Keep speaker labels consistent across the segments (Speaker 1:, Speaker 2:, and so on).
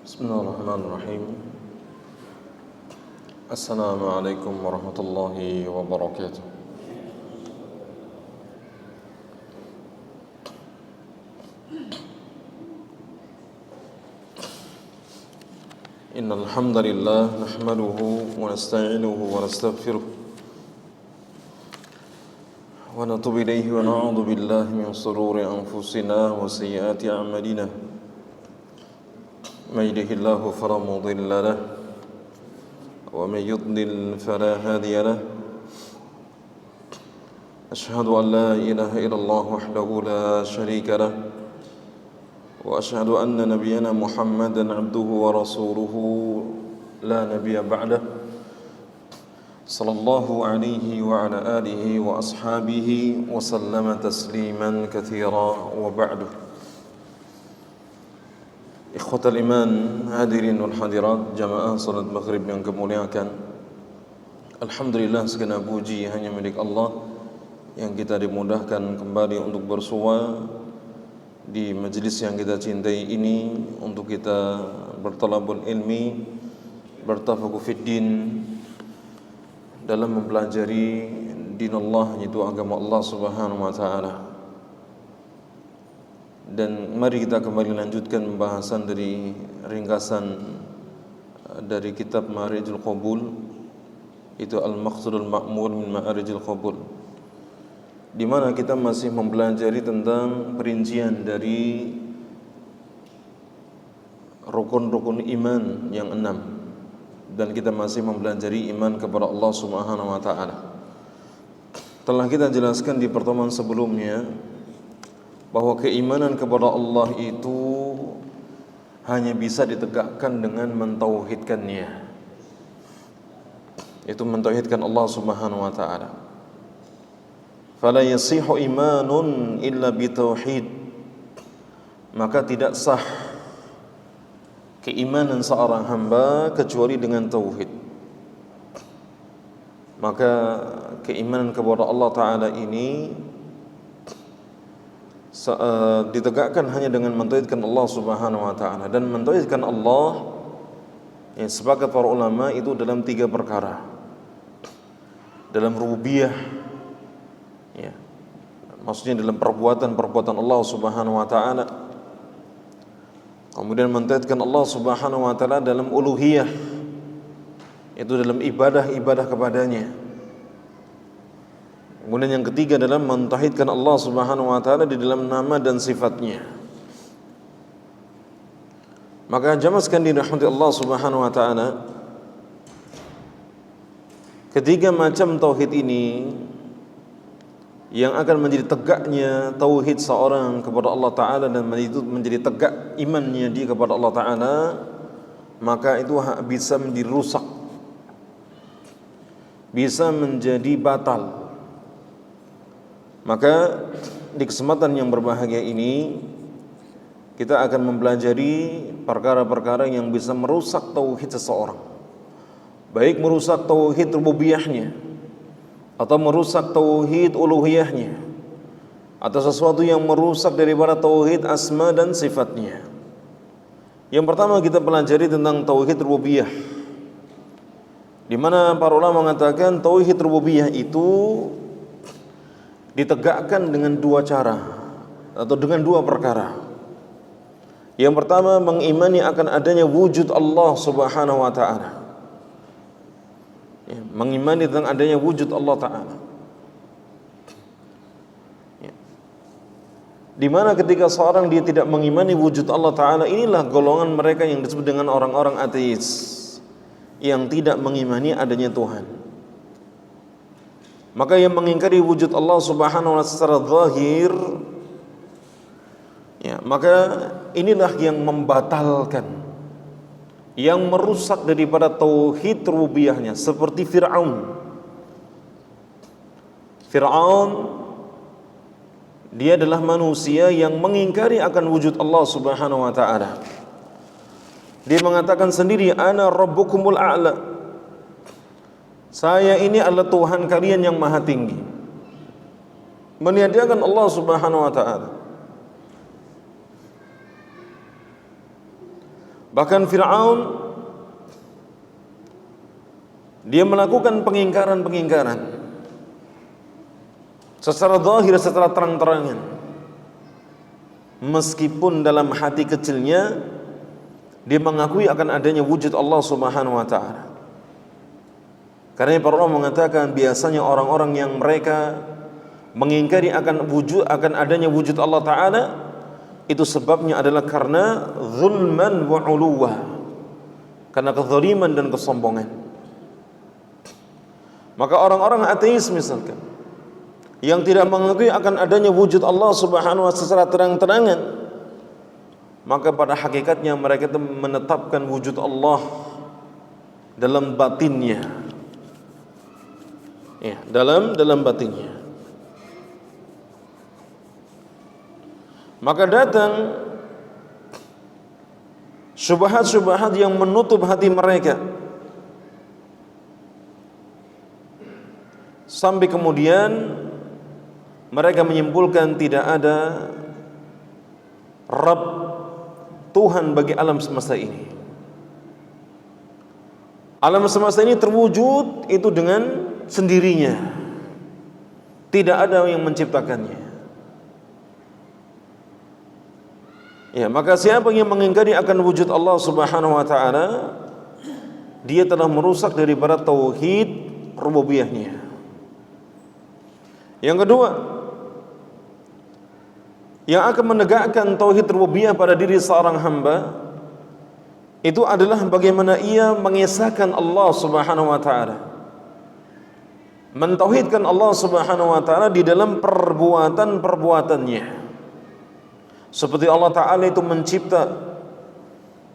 Speaker 1: Bismillahirrahmanirrahim. Assalamualaikum warahmatullahi wabarakatuh. Innal hamdalillah nahmaduhu wa nasta'inuhu wa nastaghfiruh wa natubu ilayhi wa na'udzu billahi min shururi anfusina wa sayyiati a'malina. من يهده الله فلا مضل له ومن يضلل فلا هادي له أشهد أن لا إله إلا الله وحده لا شريك له وأشهد أن نبينا محمدا عبده ورسوله لا نبي بعده صلى الله عليه وعلى آله وأصحابه وسلم تسليما كثيرا وبعد. Ikhwatal iman, hadirin wal hadirat, jamaah salat maghrib yang kemuliakan. Alhamdulillah, segenap puji hanya milik Allah yang kita dimudahkan kembali untuk bersua di majlis yang kita cintai ini untuk kita bertalabul ilmi, bertafakuh fid din, dalam mempelajari dinullah, yaitu agama Allah Subhanahu wa taala. Dan mari kita kembali lanjutkan pembahasan dari ringkasan dari kitab Ma'arijul Qabul, itu Al-Maqsudul Ma'mul min Ma'arijul Qabul, di mana kita masih mempelajari tentang perincian dari rukun-rukun iman yang 6, dan kita masih mempelajari iman kepada Allah Subhanahu wa taala. Telah kita jelaskan di pertemuan sebelumnya bahwa keimanan kepada Allah itu hanya bisa ditegakkan dengan mentauhidkannya, itu mentauhidkan Allah Subhanahu wa taala. Fala yasihu imanun illa bitauhid, maka tidak sah keimanan seorang hamba kecuali dengan tauhid. Maka keimanan kepada Allah taala ini ditegakkan hanya dengan mentauhidkan Allah Subhanahu wa taala. Dan mentauhidkan Allah, yang sepakat para ulama, itu dalam 3 perkara. Dalam rububiyah, ya, maksudnya dalam perbuatan Allah Subhanahu wa taala. Kemudian mentauhidkan Allah Subhanahu wa taala dalam uluhiyah, itu dalam ibadah kepadanya. Kemudian yang ketiga adalah mentauhidkan Allah Subhanahu wa taala di dalam nama dan sifatnya. Maka jamaah sekalian dirahmati Allah Subhanahu wa taala, ketiga macam tauhid ini yang akan menjadi tegaknya tauhid seorang kepada Allah taala dan menjadi tegak imannya dia kepada Allah taala, maka itu bisa menjadi rusak, bisa menjadi batal. Maka di kesempatan yang berbahagia ini kita akan mempelajari perkara-perkara yang bisa merusak tauhid seseorang, baik merusak tauhid rububiyahnya atau merusak tauhid uluhiyahnya, atau sesuatu yang merusak daripada tauhid asma dan sifatnya. Yang pertama kita pelajari tentang tauhid rububiyah, di mana para ulama mengatakan tauhid rububiyah itu ditegakkan dengan 2 cara atau dengan 2 perkara. Yang pertama, mengimani akan adanya wujud Allah Subhanahu wa taala. Ya, mengimani tentang adanya wujud Allah taala. Ya. Di mana ketika seorang dia tidak mengimani wujud Allah taala, inilah golongan mereka yang disebut dengan orang-orang ateis, yang tidak mengimani adanya Tuhan. Maka yang mengingkari wujud Allah Subhanahu wa taala secara zahir, ya, maka inilah yang membatalkan, yang merusak daripada tauhid rububiyahnya, seperti Fir'aun. Dia adalah manusia yang mengingkari akan wujud Allah Subhanahu wa taala. Dia mengatakan sendiri, ana rabbukumul a'la, saya ini adalah Tuhan kalian yang maha tinggi. Meniadakan Allah Subhanahu wa taala. Bahkan Fir'aun dia melakukan pengingkaran secara zahir, secara terang-terangan, meskipun dalam hati kecilnya dia mengakui akan adanya wujud Allah Subhanahu wa ta'ala. Karena para ulama mengatakan biasanya orang-orang yang mereka mengingkari akan adanya wujud Allah Ta'ala, itu sebabnya adalah karena zulman wa uluwa, karena kezaliman dan kesombongan. Maka orang-orang ateis misalkan yang tidak mengakui akan adanya wujud Allah Subhanahu wa ta'ala secara terang-terangan, maka pada hakikatnya mereka itu menetapkan wujud Allah dalam batinnya, ya, dalam batinnya. Maka datang syubhat-syubhat yang menutup hati mereka, sampai kemudian mereka menyimpulkan tidak ada Rabb, Tuhan bagi alam semesta ini. Alam semesta ini terwujud itu dengan sendirinya, tidak ada yang menciptakannya. Ya, maka siapa yang mengingkari akan wujud Allah Subhanahu wa ta'ala, dia telah merusak daripada tauhid rububiyahnya. Yang kedua, yang akan menegakkan tauhid rububiyah pada diri seorang hamba itu adalah bagaimana ia mengesahkan Allah Subhanahu wa ta'ala, mentauhidkan Allah Subhanahu wa ta'ala di dalam perbuatan-perbuatannya. Seperti Allah Ta'ala itu mencipta,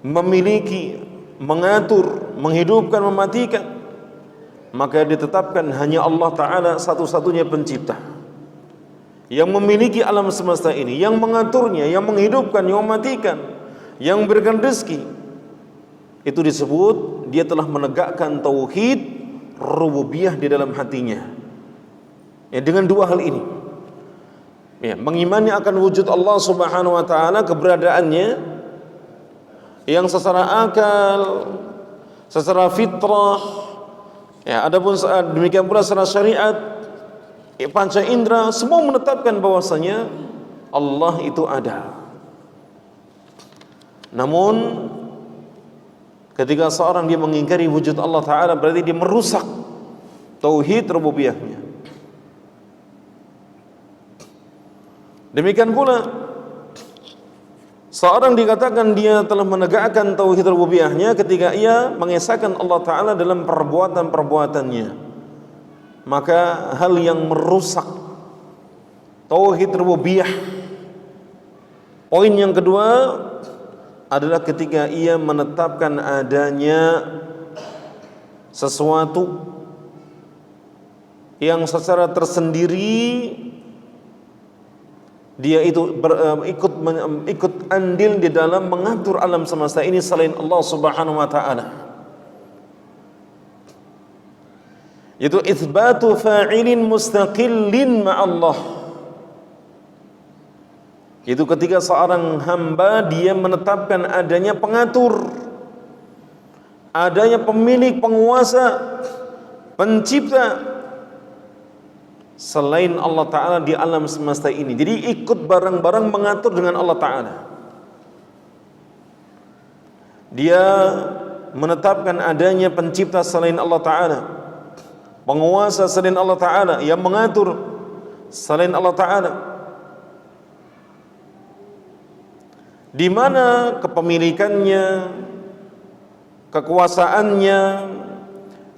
Speaker 1: memiliki, mengatur, menghidupkan, mematikan, maka ditetapkan hanya Allah Ta'ala satu-satunya pencipta yang memiliki alam semesta ini, yang mengaturnya, yang menghidupkan, yang mematikan, yang memberikan rezeki. Itu disebut dia telah menegakkan tauhid rububiyah di dalam hatinya. Ya, dengan dua hal ini, ya, mengimani akan wujud Allah Subhanahu wa ta'ala, keberadaannya yang secara akal, secara fitrah, ya, adapun demikian pula secara syariat, ya, panca indera semua menetapkan bahwasanya Allah itu ada. Namun ketika seorang dia mengingkari wujud Allah Ta'ala, berarti dia merusak tauhid rububiyahnya. Demikian pula seorang dikatakan dia telah menegakkan tauhid rububiyahnya ketika ia mengesahkan Allah Ta'ala dalam perbuatan-perbuatannya. Maka hal yang merusak tauhid rububiyah, poin yang kedua adalah ketika ia menetapkan adanya sesuatu yang secara tersendiri dia itu ikut andil di dalam mengatur alam semesta ini selain Allah Subhanahu wa ta'ala. Itu itsbatu fa'ilin mustaqillin ma'allah. Itu ketika seorang hamba dia menetapkan adanya pengatur, adanya pemilik, penguasa, pencipta selain Allah Ta'ala di alam semesta ini. Jadi ikut barang-barang mengatur dengan Allah Ta'ala. Dia menetapkan adanya pencipta selain Allah Ta'ala, penguasa selain Allah Ta'ala, yang mengatur selain Allah Ta'ala, di mana kepemilikannya, kekuasaannya,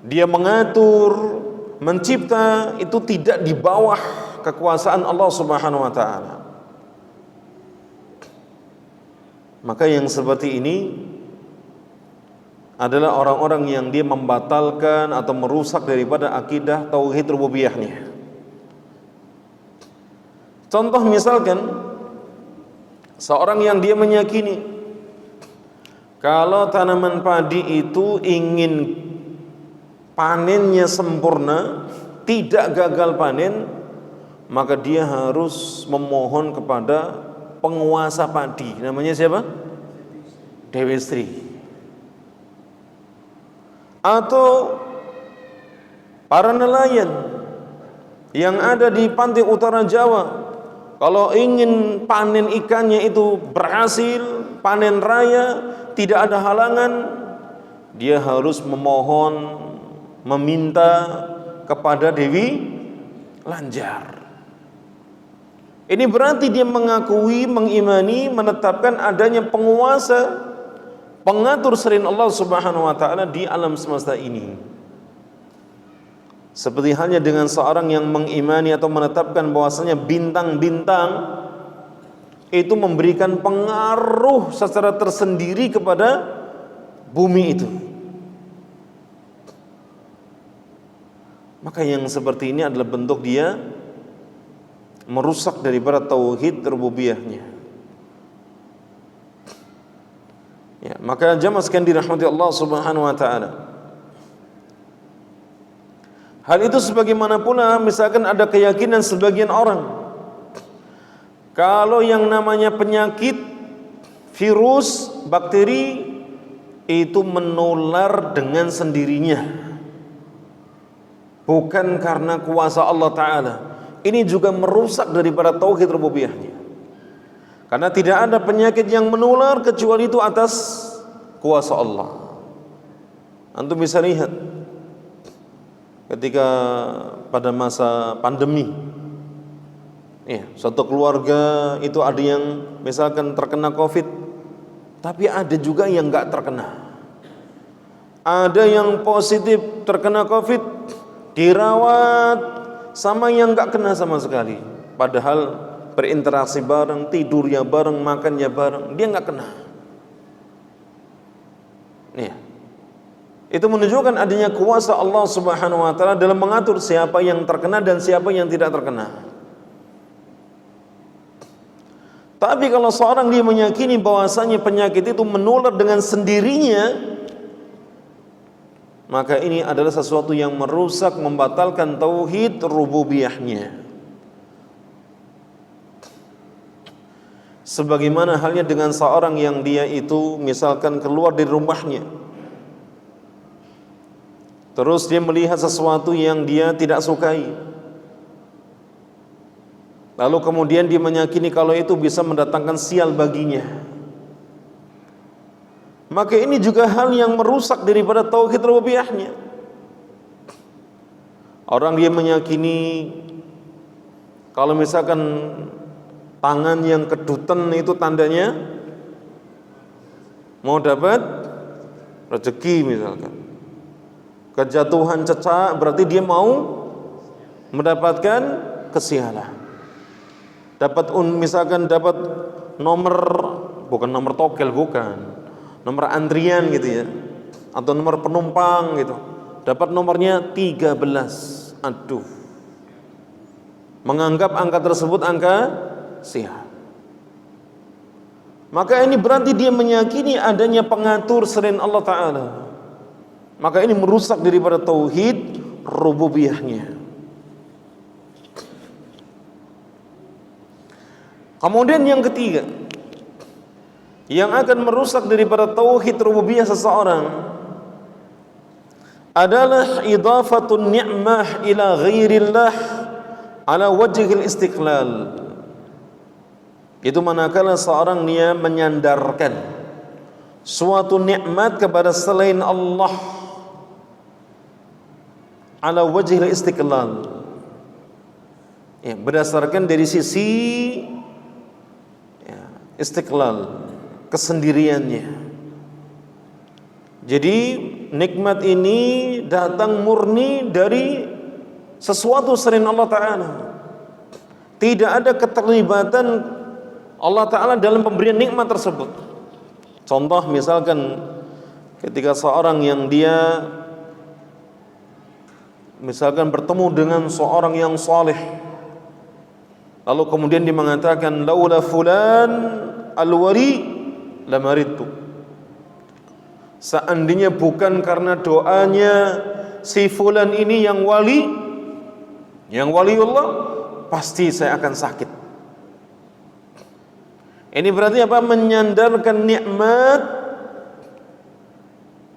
Speaker 1: dia mengatur, mencipta itu tidak di bawah kekuasaan Allah Subhanahu wa ta'ala. Maka yang seperti ini adalah orang-orang yang dia membatalkan atau merusak daripada akidah tauhid rububiyahnya. Contoh misalkan seorang yang dia meyakini kalau tanaman padi itu ingin panennya sempurna, tidak gagal panen, maka dia harus memohon kepada penguasa padi. Namanya siapa? Dewi Sri. atau para nelayan yang ada di pantai utara Jawa, kalau ingin panen ikannya itu berhasil, panen raya, tidak ada halangan, dia harus memohon, meminta kepada Dewi Lanjar. Ini berarti dia mengakui, mengimani, menetapkan adanya penguasa, pengatur selain Allah Subhanahu wa taala di alam semesta ini. Seperti halnya dengan seorang yang mengimani atau menetapkan bahwasanya bintang-bintang itu memberikan pengaruh secara tersendiri kepada bumi itu. Maka yang seperti ini adalah bentuk dia merusak daripada tauhid rububiyahnya. Ya, maka jamaah sekalian dirahmati Allah Subhanahu wa taala. Hal itu sebagaimana pula misalkan ada keyakinan sebagian orang kalau yang namanya penyakit, virus, bakteri itu menular dengan sendirinya, bukan karena kuasa Allah Ta'ala. Ini juga merusak daripada tauhid rububiyahnya, karena tidak ada penyakit yang menular kecuali itu atas kuasa Allah. Antum bisa lihat ketika pada masa pandemi, ya, suatu keluarga itu ada yang misalkan terkena COVID, tapi ada juga yang nggak terkena. Ada yang positif terkena COVID, dirawat, sama yang nggak kena sama sekali. Padahal berinteraksi bareng, tidurnya bareng, makannya bareng, dia nggak kena. Ya. Itu menunjukkan adanya kuasa Allah Subhanahu wa taala dalam mengatur siapa yang terkena dan siapa yang tidak terkena. Tapi kalau seorang dia meyakini bahwasanya penyakit itu menular dengan sendirinya, maka ini adalah sesuatu yang merusak, membatalkan tauhid rububiyahnya. Sebagaimana halnya dengan seorang yang dia itu misalkan keluar dari rumahnya, terus dia melihat sesuatu yang dia tidak sukai, lalu kemudian dia meyakini kalau itu bisa mendatangkan sial baginya, maka ini juga hal yang merusak daripada tauhid rububiyahnya. Orang dia meyakini kalau misalkan tangan yang kedutan itu tandanya mau dapat rezeki misalkan. Kejatuhan cecak berarti dia mau mendapatkan kesialan. Misalkan dapat nomor, bukan nomor tokel, bukan, nomor antrian gitu ya, atau nomor penumpang gitu, dapat nomornya 13. Aduh, menganggap angka tersebut angka sial. Maka ini berarti dia meyakini adanya pengatur selain Allah Ta'ala. Maka ini merusak daripada tauhid rububiyahnya. Kemudian yang ketiga, yang akan merusak daripada tauhid rububiyah seseorang adalah idhafatun ni'mah ila ghairillah ala wajhil istiqlal. Itu manakala seorang dia menyandarkan suatu nikmat kepada selain Allah ala wajhil istiqlal, ya, berdasarkan dari sisi ya, istiqlal, kesendiriannya. Jadi nikmat ini datang murni dari sesuatu selain Allah Ta'ala. Tidak ada keterlibatan Allah Ta'ala dalam pemberian nikmat tersebut. Contoh misalkan ketika seorang yang dia misalkan bertemu dengan seorang yang saleh, lalu kemudian dia mengatakan laula fulan alwari lamaridtu, seandainya bukan karena doanya si fulan ini yang waliullah, pasti saya akan sakit. Ini berarti apa? Menyandarkan nikmat,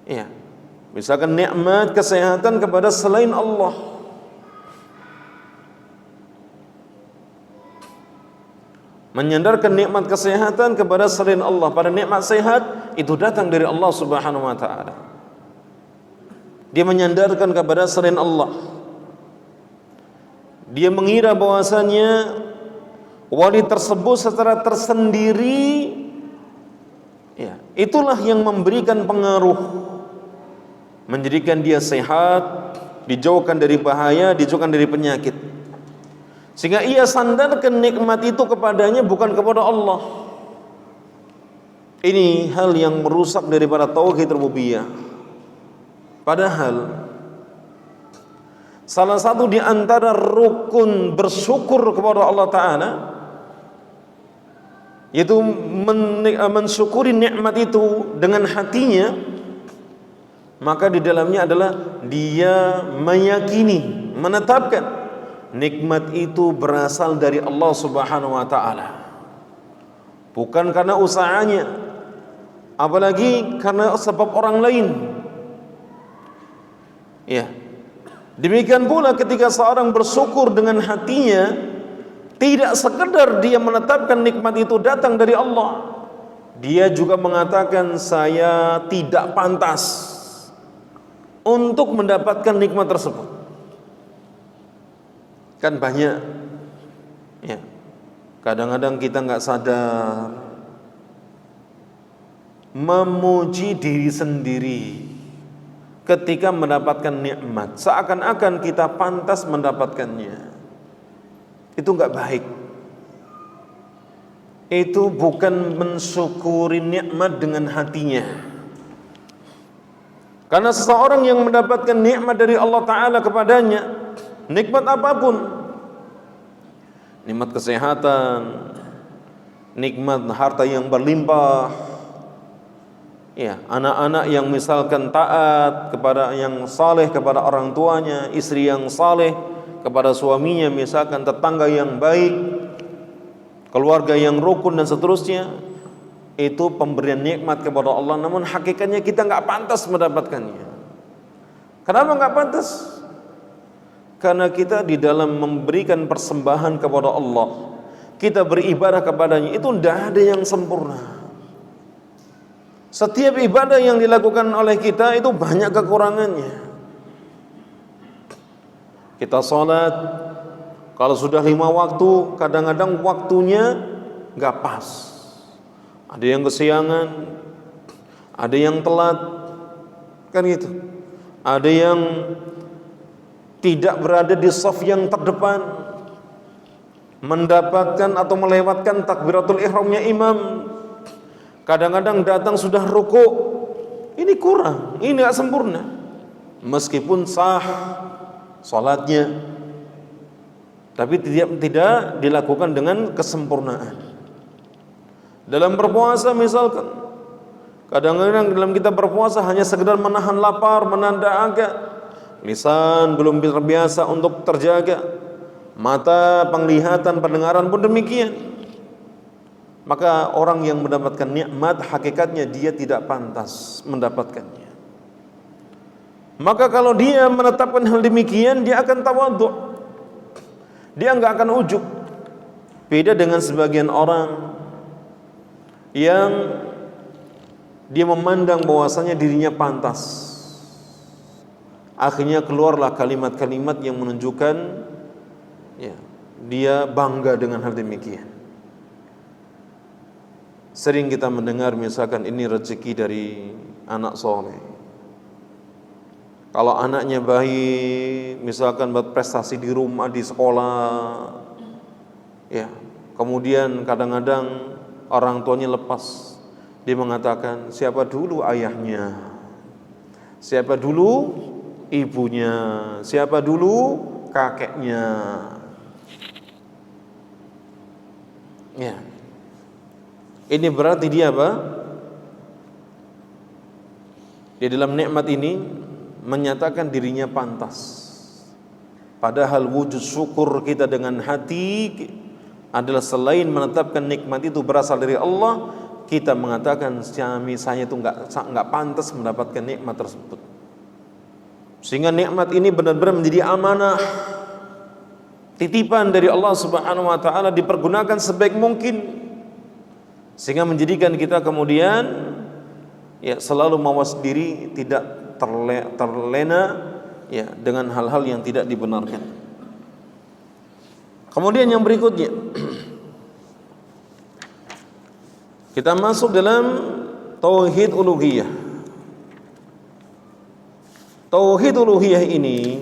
Speaker 1: ya, Misalkan nikmat kesehatan kepada selain Allah. Menyandarkan nikmat kesehatan kepada selain Allah. Pada nikmat sehat itu datang dari Allah Subhanahu wa taala. Dia menyandarkan kepada selain Allah. Dia mengira bahwasanya wali tersebut secara tersendiri, ya, itulah yang memberikan pengaruh, menjadikan dia sehat, dijauhkan dari bahaya, dijauhkan dari penyakit. Sehingga ia sandarkan nikmat itu kepadanya, bukan kepada Allah. Ini hal yang merusak daripada tauhid rububiyah. Padahal salah satu di antara rukun bersyukur kepada Allah Ta'ala yaitu mensyukuri nikmat itu dengan hatinya, maka di dalamnya adalah dia meyakini, menetapkan nikmat itu berasal dari Allah Subhanahu wa taala, bukan karena usahanya, apalagi karena sebab orang lain. Ya. Demikian pula ketika seorang bersyukur dengan hatinya, tidak sekedar dia menetapkan nikmat itu datang dari Allah, dia juga mengatakan saya tidak pantas untuk mendapatkan nikmat tersebut. Kan banyak, ya, kadang-kadang kita nggak sadar memuji diri sendiri ketika mendapatkan nikmat, seakan-akan kita pantas mendapatkannya. Itu nggak baik. Itu bukan mensyukuri nikmat dengan hatinya. Karena seseorang yang mendapatkan nikmat dari Allah Ta'ala kepadanya, nikmat apapun, nikmat kesehatan, nikmat harta yang berlimpah, ya, anak-anak yang misalkan taat kepada yang saleh kepada orang tuanya, istri yang saleh kepada suaminya, misalkan tetangga yang baik, keluarga yang rukun dan seterusnya, itu pemberian nikmat kepada Allah. Namun hakikatnya kita nggak pantas mendapatkannya. Kenapa nggak pantas? Karena kita di dalam memberikan persembahan kepada Allah, kita beribadah kepadanya, itu tidak ada yang sempurna. Setiap ibadah yang dilakukan oleh kita itu banyak kekurangannya. Kita sholat, kalau sudah 5 waktu, kadang-kadang waktunya nggak pas. Ada yang kesiangan, ada yang telat, kan gitu. Ada yang tidak berada di shaf yang terdepan, mendapatkan atau melewatkan takbiratul ihramnya imam. Kadang-kadang datang sudah ruku, ini kurang, ini tidak sempurna. Meskipun sah salatnya, tapi tidak dilakukan dengan kesempurnaan. Dalam berpuasa misalkan, kadang-kadang dalam kita berpuasa hanya sekedar menahan lapar, menahan dahaga, lisan belum terbiasa untuk terjaga, mata, penglihatan, pendengaran pun demikian. Maka orang yang mendapatkan nikmat, hakikatnya dia tidak pantas mendapatkannya. Maka kalau dia menetapkan hal demikian, dia akan tawadhu, dia enggak akan ujub. Beda dengan sebagian orang yang dia memandang bahwasanya dirinya pantas. Akhirnya keluarlah kalimat-kalimat yang menunjukkan, ya, dia bangga dengan hal demikian. Sering kita mendengar misalkan ini rezeki dari anak soleh. Kalau anaknya baik, misalkan berprestasi di rumah, di sekolah, ya, kemudian kadang-kadang orang tuanya lepas, dia mengatakan siapa dulu ayahnya, siapa dulu ibunya, siapa dulu kakeknya, ya. Ini berarti dia apa? Di dalam nikmat ini menyatakan dirinya pantas. Padahal wujud syukur kita dengan hati adalah selain menetapkan nikmat itu berasal dari Allah, kita mengatakan saya itu enggak pantas mendapatkan nikmat tersebut. Sehingga nikmat ini benar-benar menjadi amanah, titipan dari Allah Subhanahu wa taala, dipergunakan sebaik mungkin sehingga menjadikan kita kemudian ya selalu mawas diri, tidak terlena ya dengan hal-hal yang tidak dibenarkan. Kemudian yang berikutnya kita masuk dalam tauhid uluhiyah. Tauhid uluhiyah ini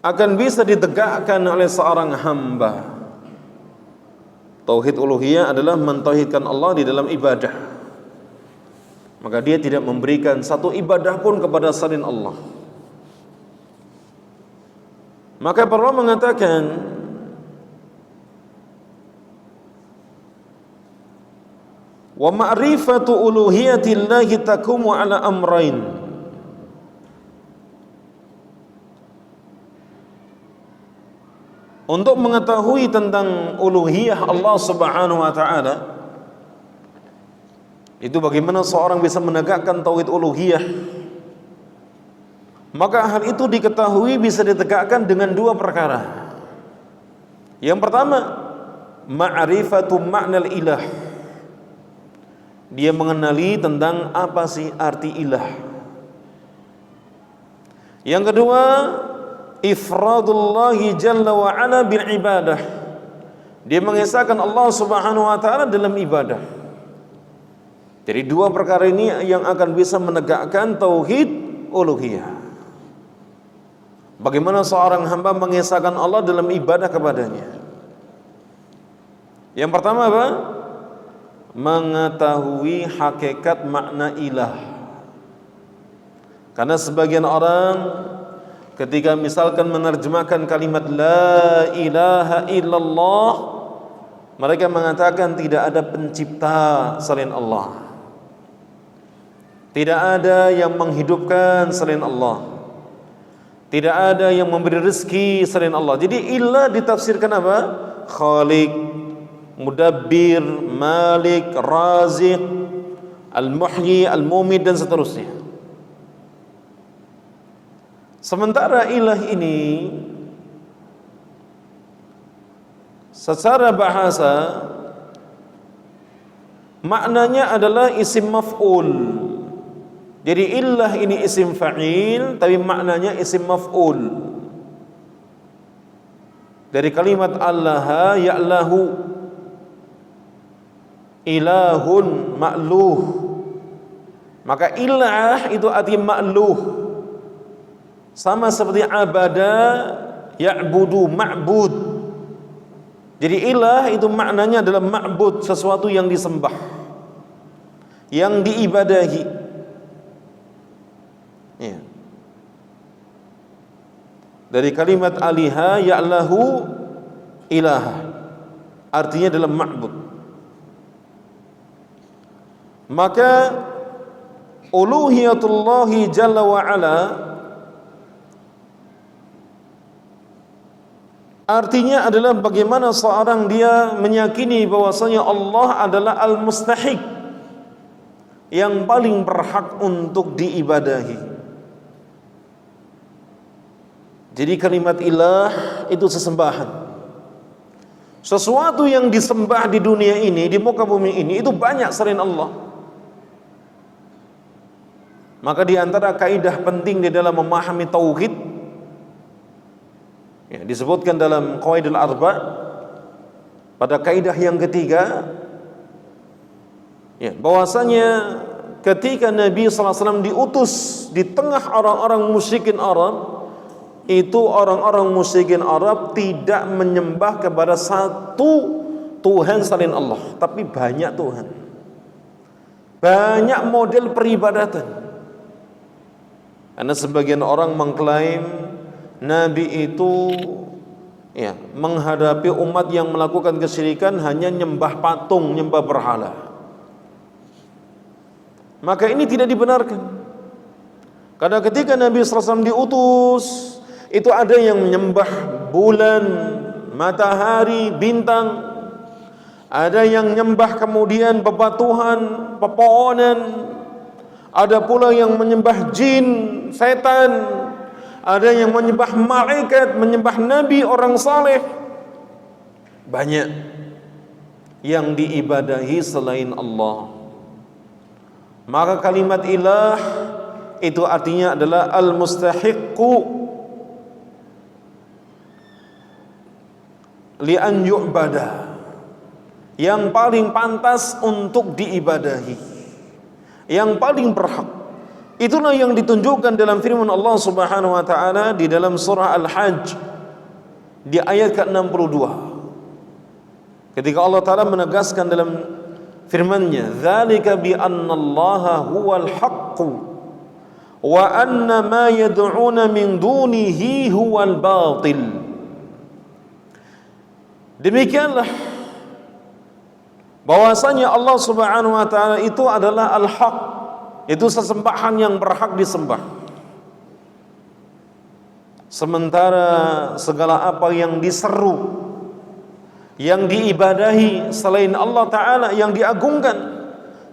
Speaker 1: akan bisa ditegakkan oleh seorang hamba. Tauhid uluhiyah adalah mentauhidkan Allah di dalam ibadah. Maka dia tidak memberikan satu ibadah pun kepada selain Allah. Maka para ulama mengatakan wa ma'rifatu uluhiyatillahi takumu ala amrain. Untuk mengetahui tentang uluhiyah Allah Subhanahu wa taala, itu bagaimana seorang bisa menegakkan tauhid uluhiyah, maka hal itu diketahui bisa ditegakkan dengan dua perkara. Yang pertama, ma'rifatu ma'nal ilah. Dia mengenali tentang apa sih arti ilah. Yang kedua, ifradullahi jalla wa ala bil ibadah. Dia mengesahkan Allah Subhanahu wa taala dalam ibadah. Jadi dua perkara ini yang akan bisa menegakkan tauhid uluhiyah. Bagaimana seorang hamba mengesahkan Allah dalam ibadah kepadanya? Yang pertama apa? Mengetahui hakikat makna ilah. Karena sebagian orang ketika misalkan menerjemahkan kalimat la ilaha illallah, mereka mengatakan tidak ada pencipta selain Allah, tidak ada yang menghidupkan selain Allah, tidak ada yang memberi rezeki selain Allah. Jadi ilah ditafsirkan apa? Khaliq, mudabbir, malik, raziq, al-muhyi, al-mumit, dan seterusnya. Sementara ilah ini secara bahasa maknanya adalah isim maf'ul. Jadi ilah ini isim fa'il, tapi maknanya isim maf'ul. Dari kalimat allaha ya'lahu, ilahun ma'luh. Maka ilah itu arti ma'luh. Sama seperti abada, ya'budu, ma'bud. Jadi ilah itu maknanya adalah ma'bud, sesuatu yang disembah, yang diibadahi. Ya. Dari kalimat aliha ya'lahu ilaha, artinya adalah ma'bud. Maka uluhiyatullahi jalla wa ala artinya adalah bagaimana seorang dia meyakini bahwasanya Allah adalah al-mustahiq, yang paling berhak untuk diibadahi. Jadi kalimat ilah itu sesembahan. Sesuatu yang disembah di dunia ini, di muka bumi ini, itu banyak selain Allah. Maka di antara kaidah penting di dalam memahami tauhid, ya, disebutkan dalam Qawaidul Arba pada kaidah yang ketiga, ya, bahwasanya ketika Nabi SAW diutus di tengah orang-orang musyrikin Arab, itu orang-orang musyrikin Arab tidak menyembah kepada satu Tuhan selain Allah, tapi banyak Tuhan, banyak model peribadatan. Karena sebagian orang mengklaim Nabi itu ya menghadapi umat yang melakukan kesyirikan hanya nyembah patung, nyembah berhala. Maka ini tidak dibenarkan. Karena ketika Nabi SAW diutus, itu ada yang menyembah bulan, matahari, bintang, ada yang menyembah kemudian bebatuan, pepohonan, ada pula yang menyembah jin, setan, ada yang menyembah malaikat, menyembah nabi, orang saleh. Banyak yang diibadahi selain Allah. Maka kalimat ilah itu artinya adalah al-mustahiqqu li an yu'bada, yang paling pantas untuk diibadahi, yang paling berhak. Itulah yang ditunjukkan dalam firman Allah Subhanahu wa taala di dalam surah Al-Hajj di ayat ke-62. Ketika Allah taala menegaskan dalam firman-Nya, "Dzalika bi annallaha huwal haqqu wa anna ma yad'una min dunihi huwal batil." Demikianlah bahwasanya Allah Subhanahu wa taala itu adalah al-haq, itu sesembahan yang berhak disembah. Sementara segala apa yang diseru, yang diibadahi selain Allah Ta'ala, yang diagungkan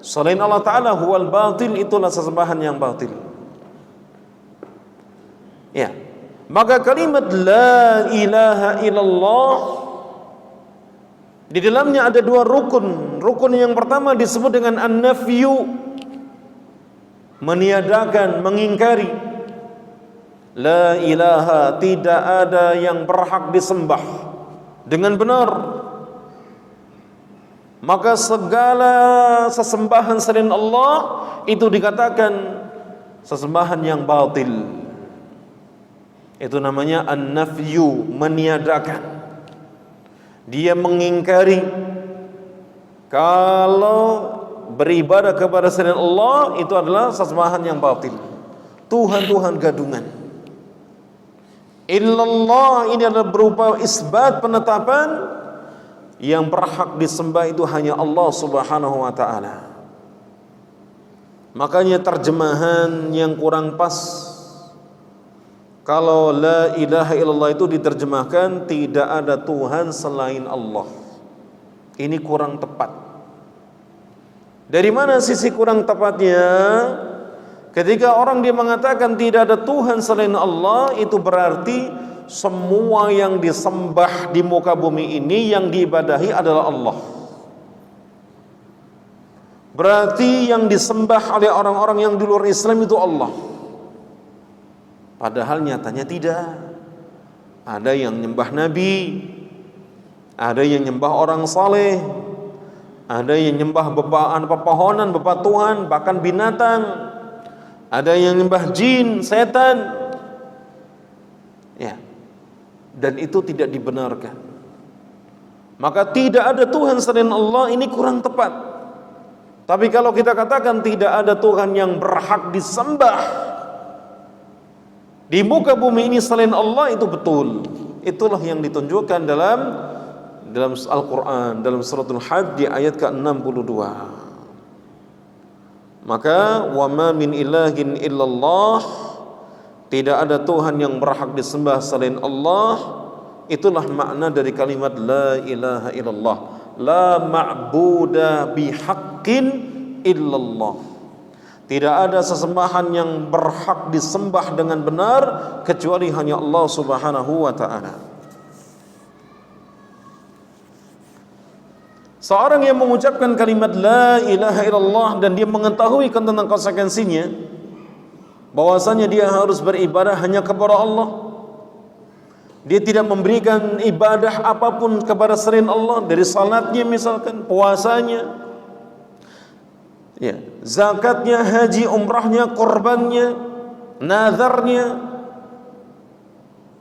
Speaker 1: selain Allah Ta'ala, huwal batil, itulah sesembahan yang batil. Ya, maka kalimat la ilaha illallah di dalamnya ada dua rukun. Rukun yang pertama disebut dengan an-nafyu, meniadakan, mengingkari. La ilaha, tidak ada yang berhak disembah dengan benar. Maka segala sesembahan selain Allah itu dikatakan sesembahan yang batil. Itu namanya an-nafyu, meniadakan. Dia mengingkari kalau beribadah kepada selain Allah itu adalah sesembahan yang batil, Tuhan-Tuhan gadungan. Illallah ini adalah berupa isbat, penetapan yang berhak disembah itu hanya Allah Subhanahu wa taala. Makanya terjemahan yang kurang pas kalau la ilaha illallah itu diterjemahkan tidak ada Tuhan selain Allah. Ini kurang tepat. Dari mana sisi kurang tepatnya? Ketika orang dia mengatakan tidak ada Tuhan selain Allah, itu berarti semua yang disembah di muka bumi ini, yang diibadahi adalah Allah. Berarti yang disembah oleh orang-orang yang di luar Islam itu Allah. Padahal nyatanya tidak. Ada yang nyembah nabi, ada yang nyembah orang saleh, ada yang nyembah pepohonan, bebatuan, bahkan binatang. Ada yang nyembah jin, setan. Ya. Dan itu tidak dibenarkan. Maka tidak ada Tuhan selain Allah, ini kurang tepat. Tapi kalau kita katakan tidak ada Tuhan yang berhak disembah di muka bumi ini selain Allah, itu betul. Itulah yang ditunjukkan dalam Al-Quran, dalam suratul Hajj di ayat ke-62. Maka wa ma min ilahin illallah, tidak ada Tuhan yang berhak disembah selain Allah. Itulah makna dari kalimat la ilaha illallah. La ma'buda bihaqqin illallah. Tidak ada sesembahan yang berhak disembah dengan benar kecuali hanya Allah Subhanahu wa ta'ala. Seorang yang mengucapkan kalimat la ilaha illallah dan dia mengetahui tentang konsekuensinya, bahwasanya dia harus beribadah hanya kepada Allah. Dia tidak memberikan ibadah apapun kepada selain Allah, dari salatnya misalkan, puasanya, ya, zakatnya, haji, umrahnya, korbannya, nazarnya.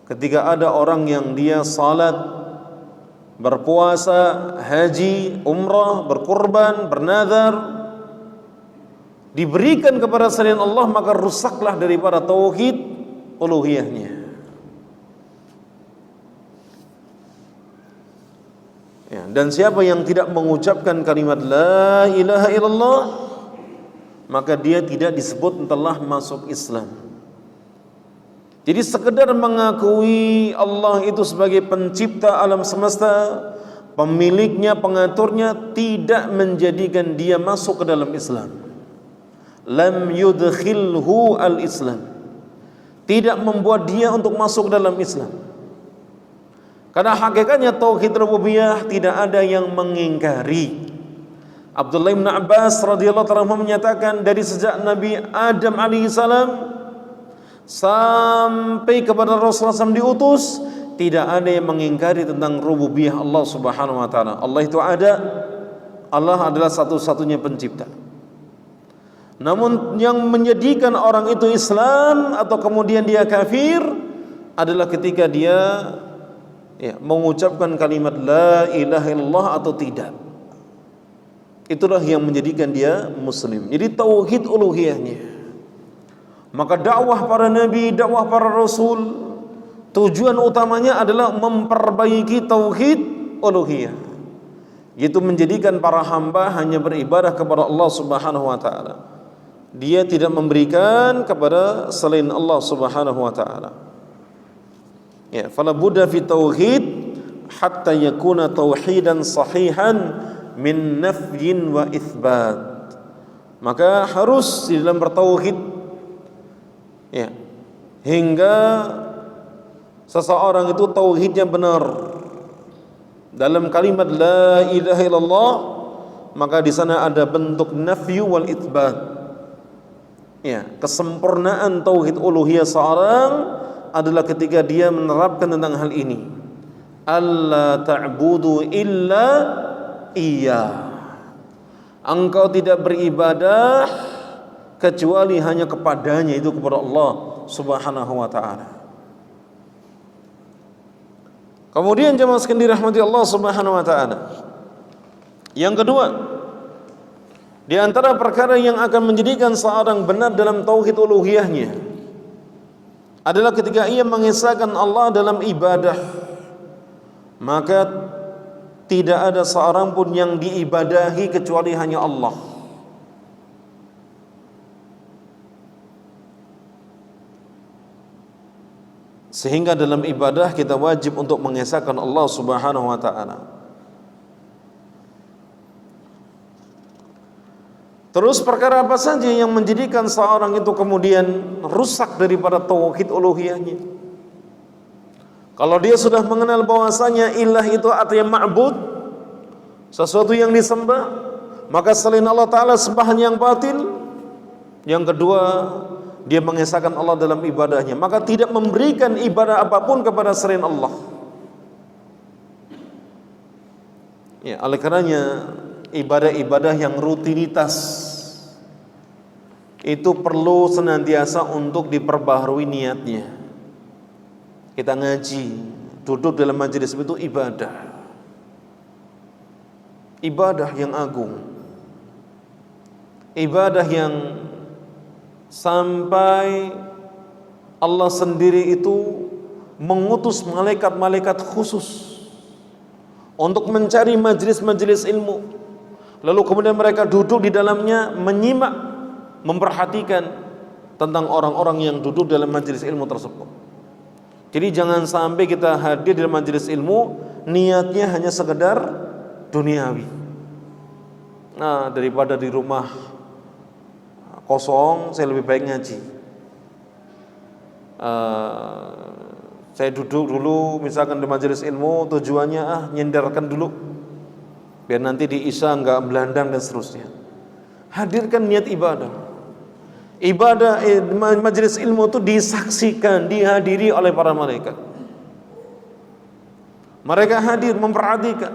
Speaker 1: Ketika ada orang yang dia salat, berpuasa, haji, umrah, berkorban, bernazar, diberikan kepada selain Allah, maka rusaklah daripada tauhid uluhiyahnya. Ya, dan siapa yang tidak mengucapkan kalimat la ilaha illallah, maka dia tidak disebut telah masuk Islam. Jadi sekedar mengakui Allah itu sebagai pencipta alam semesta, pemiliknya, pengaturnya, tidak menjadikan dia masuk ke dalam Islam. lam yudkhilhu al-Islam, tidak membuat dia untuk masuk dalam Islam. Karena hakikatnya tauhid rububiyah tidak ada yang mengingkari. Abdullah bin Abbas radhiyallahu ta'ala menyatakan, dari sejak Nabi Adam alaihissalam sampai kepada Rasulullah SAW diutus, tidak ada yang mengingkari tentang rububiyah Allah Subhanahu wa taala. Allah itu ada, Allah adalah satu-satunya pencipta. Namun yang menjadikan orang itu Islam atau kemudian dia kafir adalah ketika dia mengucapkan kalimat la ilaha illallah atau tidak. Itulah yang menjadikan dia muslim. Jadi tauhid uluhiyahnya. Maka dakwah para nabi, dakwah para rasul, tujuan utamanya adalah memperbaiki tauhid uluhiyah, yaitu menjadikan para hamba hanya beribadah kepada Allah Subhanahu wa taala. Dia tidak memberikan kepada selain Allah Subhanahu wa taala. Ya, fala budda fi tauhid hatta yakuna tauhidan sahihan min nafyin wa itsbat. Maka harus di dalam bertauhid hingga seseorang itu tauhidnya benar dalam kalimat la ilaha illallah, maka di sana ada bentuk nafyu wal itsbat. Kesempurnaan tauhid uluhiyah seorang adalah ketika dia menerapkan tentang hal ini, alla ta'budu illa iya, engkau tidak beribadah kecuali hanya kepadanya, itu kepada Allah Subhanahu wa ta'ala. Kemudian jemaah sekalian dirahmati Allah Subhanahu wa ta'ala, yang kedua di antara perkara yang akan menjadikan seorang benar dalam tauhid uluhiyahnya adalah ketika ia mengesahkan Allah dalam ibadah, maka tidak ada seorang pun yang diibadahi kecuali hanya Allah. Sehingga dalam ibadah kita wajib untuk mengesahkan Allah Subhanahu wa ta'ala. Terus perkara apa saja yang menjadikan seorang itu kemudian rusak daripada tauhid uluhiyahnya? Kalau dia sudah mengenal bahwasanya ilah itu artinya ma'bud, sesuatu yang disembah, maka selain Allah Ta'ala sembahan yang batil. Yang kedua, dia mengesahkan Allah dalam ibadahnya, maka tidak memberikan ibadah apapun kepada selain Allah. Oleh karenanya ibadah-ibadah yang rutinitas itu perlu senantiasa untuk diperbaharui niatnya. Kita ngaji, duduk dalam majelis itu ibadah, ibadah yang agung, ibadah yang sampai Allah sendiri itu mengutus malaikat-malaikat khusus untuk mencari majelis-majelis ilmu, lalu kemudian mereka duduk di dalamnya, menyimak, memperhatikan tentang orang-orang yang duduk dalam majelis ilmu tersebut. Jadi jangan sampai kita hadir di majelis ilmu niatnya hanya sekedar duniawi. Nah, daripada di rumah kosong, saya lebih baik ngaji. Saya duduk dulu misalkan di majelis ilmu, tujuannya nyendarkan dulu biar nanti di isya enggak belandang dan seterusnya. Hadirkan niat ibadah. Ibadah majelis ilmu itu disaksikan, dihadiri oleh para malaikat. Mereka hadir memperhatikan.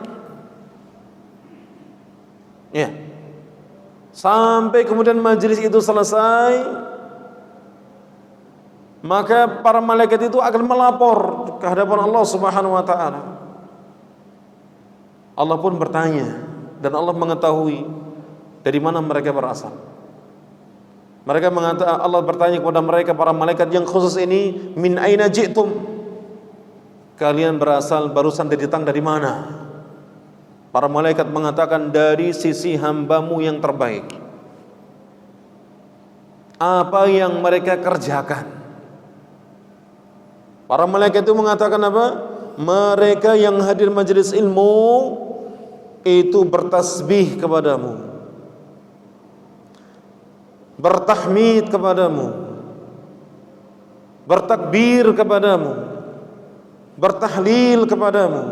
Speaker 1: Sampai kemudian majelis itu selesai, maka para malaikat itu akan melapor ke hadapan Allah Subhanahu wa ta'ala. Allah pun bertanya, dan Allah mengetahui dari mana mereka berasal. Mereka mengatakan, Allah bertanya kepada mereka, para malaikat yang khusus ini, min aina ji'tum, kalian berasal barusan datang dari mana? Para malaikat mengatakan, dari sisi hambamu yang terbaik. Apa yang mereka kerjakan? Para malaikat itu mengatakan apa? Mereka yang hadir majelis ilmu itu bertasbih kepadamu, bertahmid kepadamu, bertakbir kepadamu, bertahlil kepadamu,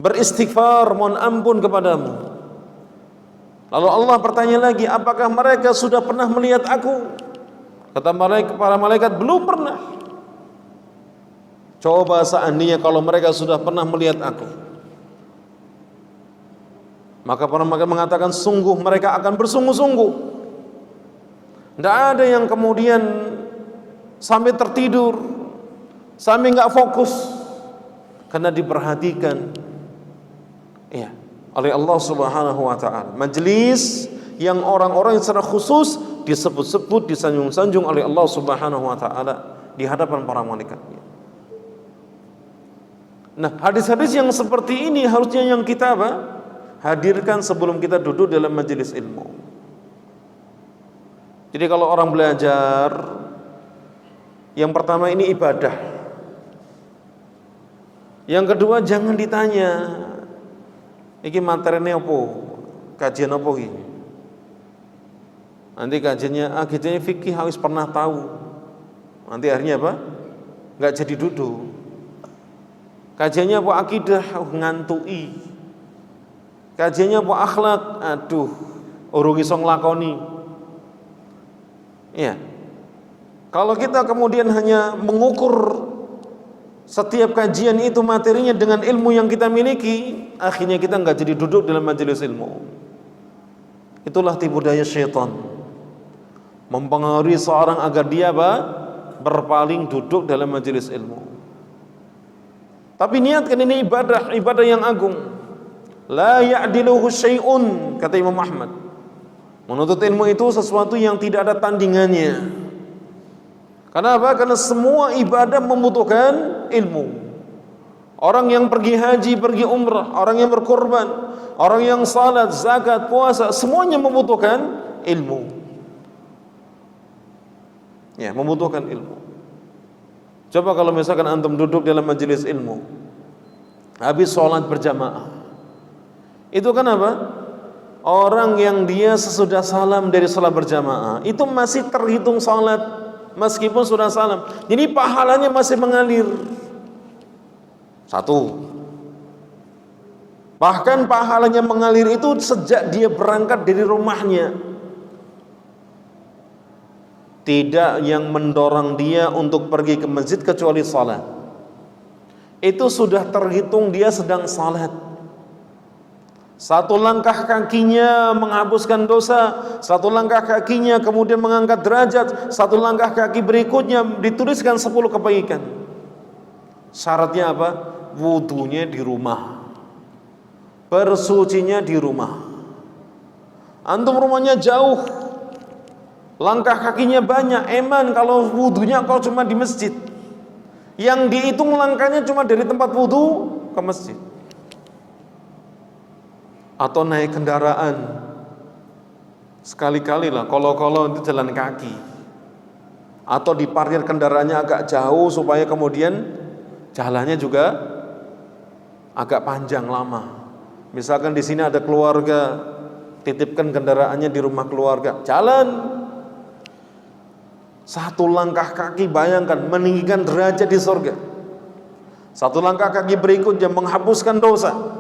Speaker 1: beristighfar, mohon ampun kepadamu. Lalu Allah bertanya lagi, apakah mereka sudah pernah melihat aku? Kata para malaikat, belum pernah. Coba seandainya kalau mereka sudah pernah melihat aku, maka para malaikat mengatakan, sungguh mereka akan bersungguh-sungguh. Tidak ada yang kemudian sampai tertidur, sampai nggak fokus, karena diperhatikan ya oleh Allah Subhanahu wa taala. Majelis yang orang-orang yang secara khusus disebut-sebut, disanjung-sanjung oleh Allah Subhanahu wa taala di hadapan para malaikatnya. Nah, hadis-hadis yang seperti ini harusnya yang kita hadirkan sebelum kita duduk dalam majelis ilmu. Jadi kalau orang belajar, yang pertama ini ibadah. Yang kedua jangan ditanya, iki materinya apa? Kajian apa ini? Nanti kajiannya fikih harus pernah tahu. Nanti akhirnya apa? Enggak jadi duduk. Kajiannya apa? Akidah, ngantui. Kajiannya apa? Akhlak, aduh, urung iso nglakoni. Ya. Kalau kita kemudian hanya mengukur setiap kajian itu materinya dengan ilmu yang kita miliki, akhirnya kita enggak jadi duduk dalam majelis ilmu. Itulah tipu daya syaitan, mempengaruhi seorang agar dia berpaling duduk dalam majelis ilmu. Tapi niatkan ini ibadah yang agung. La ya'diluhu syai'un, kata Imam Ahmad. Menuntut ilmu itu sesuatu yang tidak ada tandingannya. Karena apa? Karena semua ibadah membutuhkan ilmu. Orang yang pergi haji, pergi umrah, orang yang berkorban, orang yang salat, zakat, puasa, semuanya membutuhkan ilmu. Ya, membutuhkan ilmu. Coba kalau misalkan antum duduk dalam majelis ilmu, habis sholat berjamaah, itu kan apa? Orang yang dia sesudah salam dari sholat berjamaah itu masih terhitung sholat meskipun sudah salam. Jadi pahalanya masih mengalir. Satu. Bahkan pahalanya mengalir itu sejak dia berangkat dari rumahnya. Tidak yang mendorong dia untuk pergi ke masjid kecuali salat. Itu sudah terhitung dia sedang salat. Satu langkah kakinya menghapuskan dosa, satu langkah kakinya kemudian mengangkat derajat, satu langkah kaki berikutnya dituliskan 10 kebaikan. Syaratnya apa? Wudunya di rumah, bersucinya di rumah. Antum rumahnya jauh, langkah kakinya banyak, eman kalau wudunya kau cuma di masjid. Yang dihitung langkahnya cuma dari tempat wudu ke masjid. Atau naik kendaraan, sekali-kali lah kalau itu jalan kaki. Atau diparkir kendaraannya agak jauh supaya kemudian jalannya juga agak panjang lama. Misalkan di sini ada keluarga, titipkan kendaraannya di rumah keluarga, jalan. Satu langkah kaki bayangkan meninggikan derajat di surga. Satu langkah kaki berikutnya menghapuskan dosa.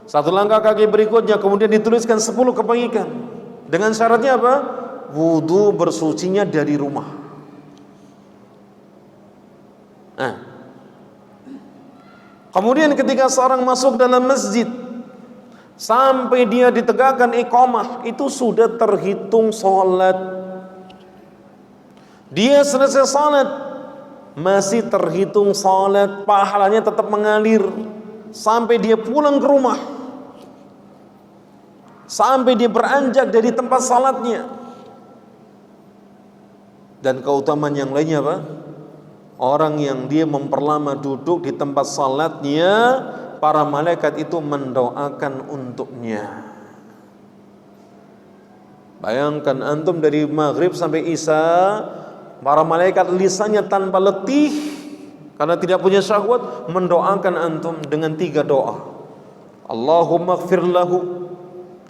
Speaker 1: Satu langkah kaki berikutnya kemudian dituliskan 10 kebaikan. Dengan syaratnya apa? Wudu bersucinya dari rumah. Nah, kemudian ketika seorang masuk dalam masjid sampai dia ditegakkan iqamah, itu sudah terhitung salat. Dia selesai salat masih terhitung salat, pahalanya tetap mengalir sampai dia pulang ke rumah, sampai dia beranjak dari tempat salatnya. Dan keutamaan yang lainnya apa? Orang yang dia memperlama duduk di tempat salatnya, para malaikat itu mendoakan untuknya. Bayangkan antum dari maghrib sampai isya, para malaikat lisannya tanpa letih karena tidak punya syahwat mendoakan antum dengan 3 doa. Allahumma ighfir lahu,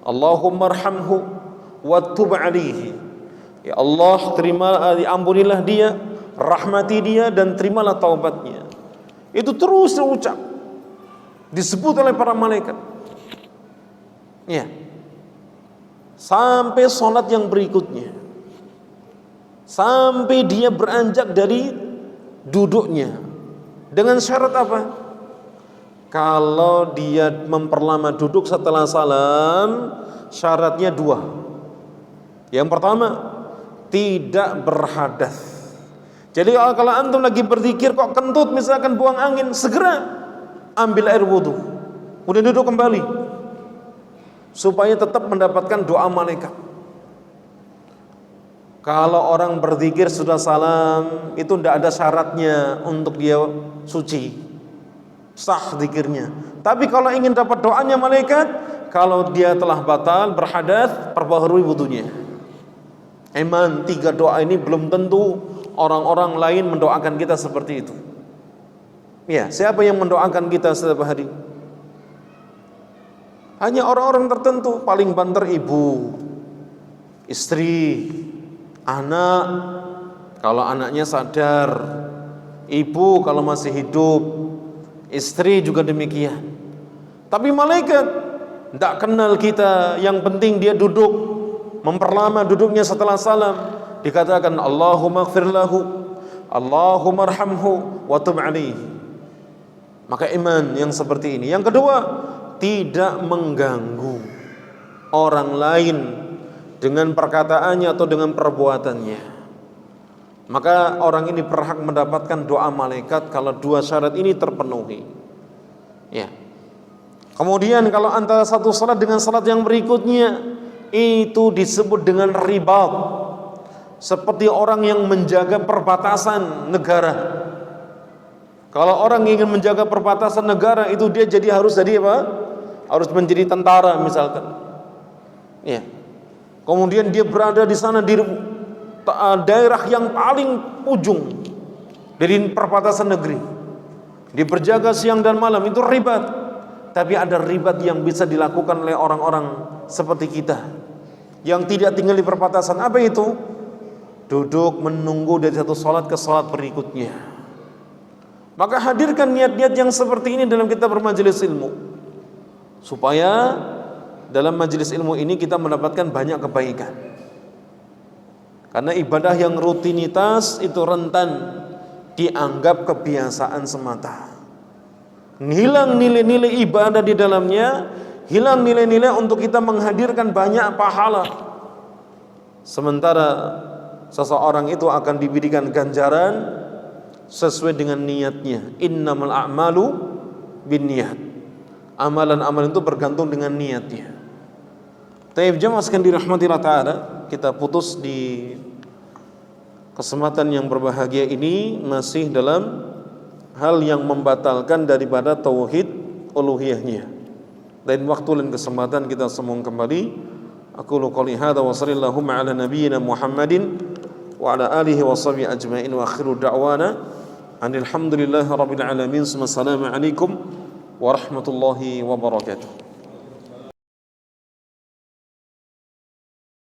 Speaker 1: Allahumma arhamhu, wa tub alaihi. Ya Allah, ampunilah dia, rahmati dia, dan terimalah taubatnya. Itu terus terucap, disebut oleh para malaikat. Ya, sampai sholat yang berikutnya, sampai dia beranjak dari duduknya. Dengan syarat apa? Kalau dia memperlama duduk setelah salam, syaratnya dua. Yang pertama, tidak berhadas. Jadi kalau antum lagi berzikir kok kentut, misalkan buang angin, segera ambil air wudu, kemudian duduk kembali, supaya tetap mendapatkan doa malaikat. Kalau orang berzikir sudah salam, itu tidak ada syaratnya untuk dia suci, sah zikirnya. Tapi kalau ingin dapat doanya malaikat, kalau dia telah batal berhadas, perbaharui wudunya. Emang 3 doa ini belum tentu orang-orang lain mendoakan kita seperti itu. Ya, siapa yang mendoakan kita setiap hari? Hanya orang-orang tertentu, paling banter ibu, istri, anak kalau anaknya sadar, ibu kalau masih hidup, istri juga demikian. Tapi malaikat tidak kenal kita, yang penting dia duduk, memperlama duduknya setelah salam, dikatakan Allahumma ighfir lahu, Allahumma arhamhu wa tub alaihi. Maka iman yang seperti ini. Yang kedua, tidak mengganggu orang lain dengan perkataannya atau dengan perbuatannya. Maka orang ini berhak mendapatkan doa malaikat kalau 2 syarat ini terpenuhi. Ya. Kemudian kalau antara satu salat dengan salat yang berikutnya, itu disebut dengan ribat, seperti orang yang menjaga perbatasan negara. Kalau orang ingin menjaga perbatasan negara, itu dia harus jadi apa? Harus menjadi tentara misalkan. Ya. Kemudian dia berada di sana di daerah yang paling ujung dari perbatasan negeri. Dia berjaga siang dan malam, itu ribat. Tapi ada ribat yang bisa dilakukan oleh orang-orang seperti kita yang tidak tinggal di perbatasan. Apa itu? Duduk menunggu dari satu salat ke salat berikutnya. Maka hadirkan niat-niat yang seperti ini dalam kita bermajelis ilmu, supaya dalam majelis ilmu ini kita mendapatkan banyak kebaikan. Karena ibadah yang rutinitas itu rentan dianggap kebiasaan semata. Hilang nilai-nilai ibadah di dalamnya, hilang nilai-nilai untuk kita menghadirkan banyak pahala. Sementara seseorang itu akan diberikan ganjaran sesuai dengan niatnya. Innamal a'malu binniyat. Amalan-amalan itu bergantung dengan niatnya. Taib jamaah sekalian dirahmati Allah Ta'ala, kita putus di kesempatan yang berbahagia ini masih dalam hal yang membatalkan daripada tauhid uluhiyahnya. Dan waktu dan kesempatan kita semua kembali. Aku qouli hadza wa sallallahu ala nabiyyina Muhammadin wa ala alihi wa sahbihi ajma'in wa akhiru da'wana alhamdulillahi rabbil alamin. Assalamu alaikum warahmatullahi wabarakatuh.